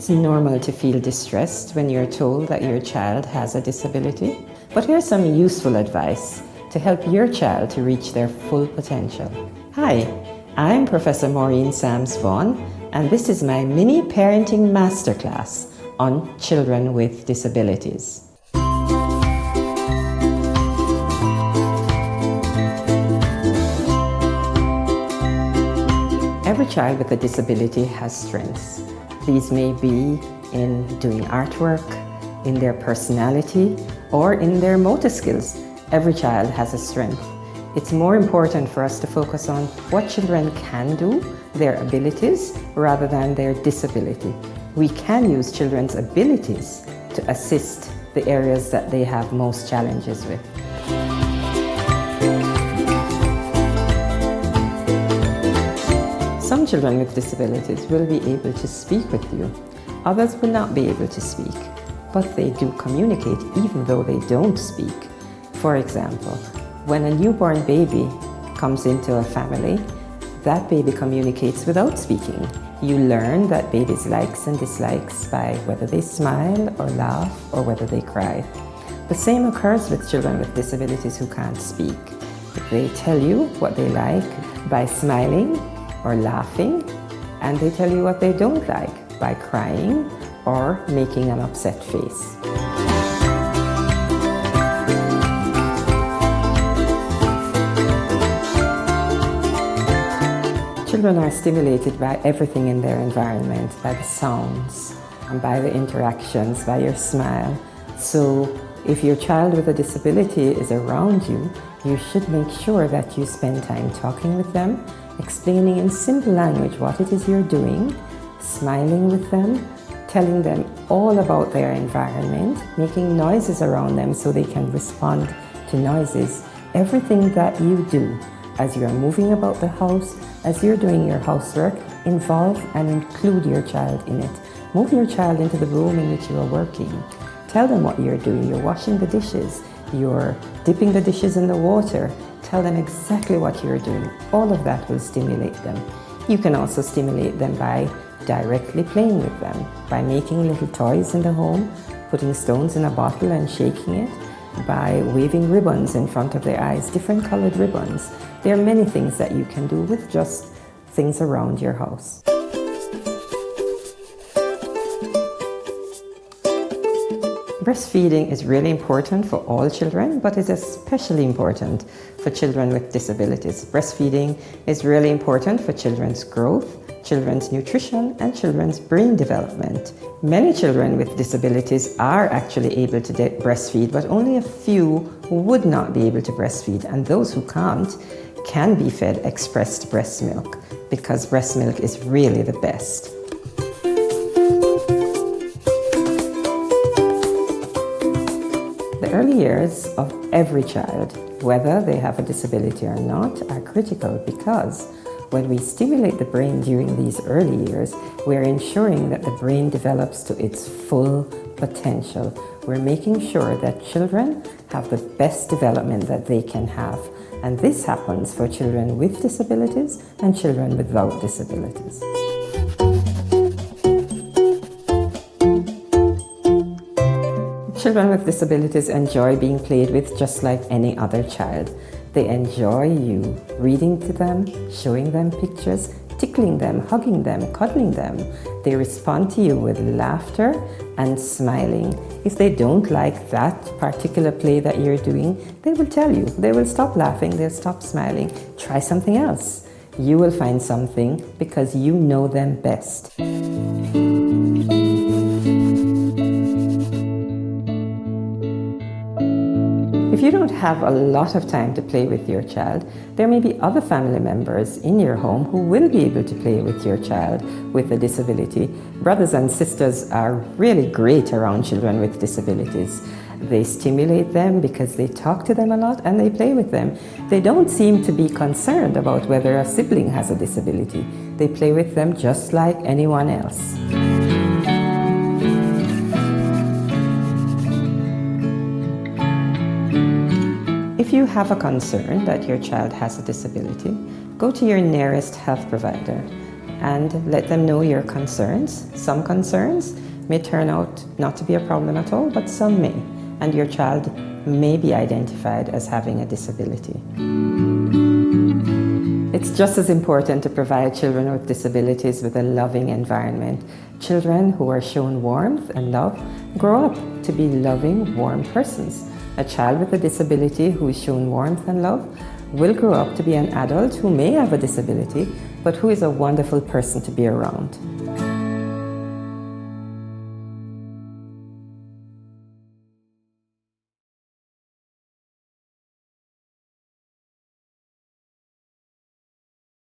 It's normal to feel distressed when you're told that your child has a disability, but here's some useful advice to help your child to reach their full potential. Hi, I'm Professor Maureen Sams-Vaughan, and this is my mini parenting masterclass on children with disabilities. Every child with a disability has strengths. These may be in doing artwork, in their personality, or in their motor skills. Every child has a strength. It's more important for us to focus on what children can do, their abilities, rather than their disability. We can use children's abilities to assist the areas that they have most challenges with. Some children with disabilities will be able to speak with you. Others will not be able to speak, but they do communicate even though they don't speak. For example, when a newborn baby comes into a family, that baby communicates without speaking. You learn that baby's likes and dislikes by whether they smile or laugh or whether they cry. The same occurs with children with disabilities who can't speak. They tell you what they like by smiling or laughing, and they tell you what they don't like by crying or making an upset face. Children are stimulated by everything in their environment, by the sounds and by the interactions, by your smile. So if your child with a disability is around you, you should make sure that you spend time talking with them, explaining in simple language what it is you're doing, smiling with them, telling them all about their environment, making noises around them so they can respond to noises. Everything that you do as you're moving about the house, as you're doing your housework, involve and include your child in it. Move your child into the room in which you are working. Tell them what you're doing. You're washing the dishes. You're dipping the dishes in the water. Tell them exactly what you're doing. All of that will stimulate them. You can also stimulate them by directly playing with them, by making little toys in the home, putting stones in a bottle and shaking it, by waving ribbons in front of their eyes, different colored ribbons. There are many things that you can do with just things around your house. Breastfeeding is really important for all children, but is especially important for children with disabilities. Breastfeeding is really important for children's growth, children's nutrition, and children's brain development. Many children with disabilities are actually able to breastfeed, but only a few would not be able to breastfeed, and those who can't can be fed expressed breast milk, because breast milk is really the best. The early years of every child, whether they have a disability or not, are critical because when we stimulate the brain during these early years, we're ensuring that the brain develops to its full potential. We're making sure that children have the best development that they can have. And this happens for children with disabilities and children without disabilities. Children with disabilities enjoy being played with just like any other child. They enjoy you reading to them, showing them pictures, tickling them, hugging them, cuddling them. They respond to you with laughter and smiling. If they don't like that particular play that you're doing, they will tell you. They will stop laughing, they'll stop smiling. Try something else. You will find something because you know them best. If you don't have a lot of time to play with your child, there may be other family members in your home who will be able to play with your child with a disability. Brothers and sisters are really great around children with disabilities. They stimulate them because they talk to them a lot and they play with them. They don't seem to be concerned about whether a sibling has a disability. They play with them just like anyone else. If you have a concern that your child has a disability, go to your nearest health provider and let them know your concerns. Some concerns may turn out not to be a problem at all, but some may, and your child may be identified as having a disability. It's just as important to provide children with disabilities with a loving environment. Children who are shown warmth and love grow up to be loving, warm persons. A child with a disability who is shown warmth and love will grow up to be an adult who may have a disability, but who is a wonderful person to be around.